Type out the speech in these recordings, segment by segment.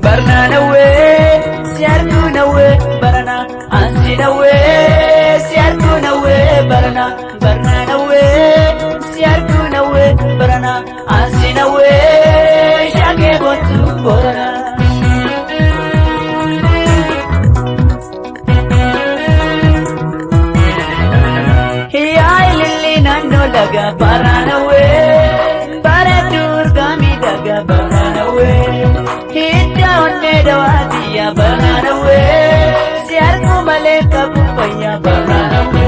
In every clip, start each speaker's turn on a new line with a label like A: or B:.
A: Barnanawe, siartunawe, barana, ansinawe, siartunawe, barana, barnanawe, siartunawe, barana, ansinawe, shake botu borana. Hiyai lili nando daga baranawe, baradur kami daga baranawe. Hidda onne dawadiya baranawe, siarku maleka bupaya baranawe.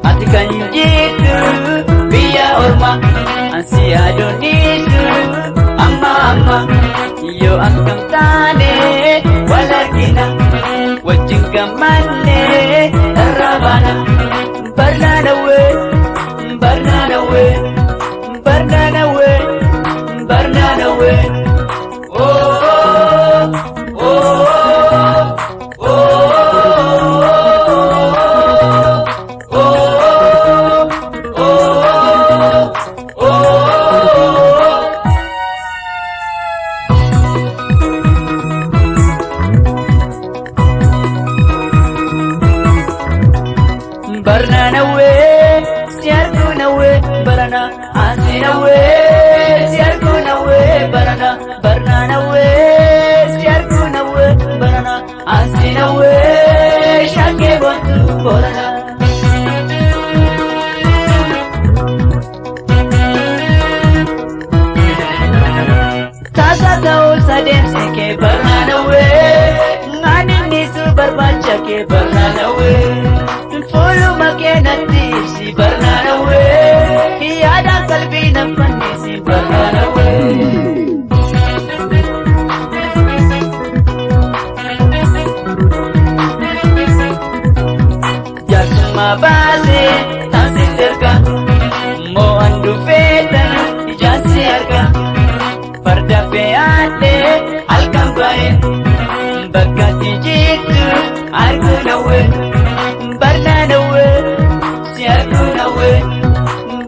A: Atikan jitu biya orma, ansi adonisu amma amma. Yo angkam tane walarkina, wajing kamane rabana. Barnanawe, barnanawe, barnanawe, barnanawe. Oh, oh, oh, oh, oh, oh, oh. Barnanawe, siartunawe, barana, ansinawe, siartunawe, barana, barnanawe, siartunawe, barana, ansinawe, shake botu borana. Tasa tau sadem seke barnanawe, nganin nisu barbaca ke barnanawe. Fulu makenati si barnanawe, tiada kalbi nafani si barnanawe. Jasma base tansinderka, mo andu fetan jasiarka. Parda peate alkam bae, bagati jitu argunawe. Barnanawe, siartunawe,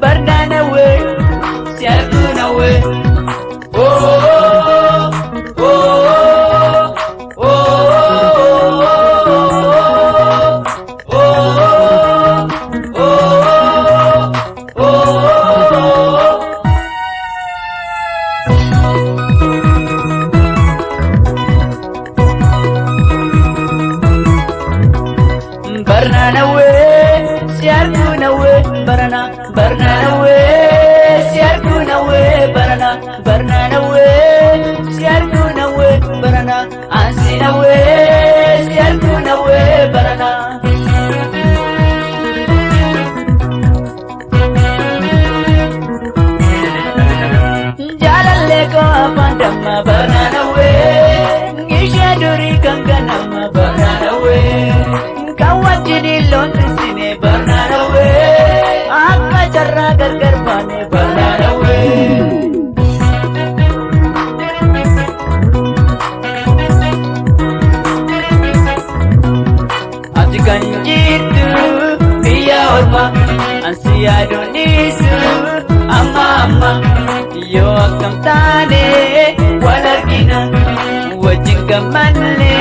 A: barnanawe, siartunawe. Oh, oh, oh, oh, oh, oh, oh. Barnanawe, siartunawe, barana, barnanawe, siartunawe, barana, barnanawe, siartunawe, barana, ansinawe, siartunawe, barana. Jalalle ko apandama barnanawe, ngisha duri kanganama barnanawe. Kawajini lontu sine barnanawe, akka jarra gargar bane barnanawe. Atikan jitu biya orma, ansi adonisu amma amma. Yo akkam tane walarkina, wajing kamane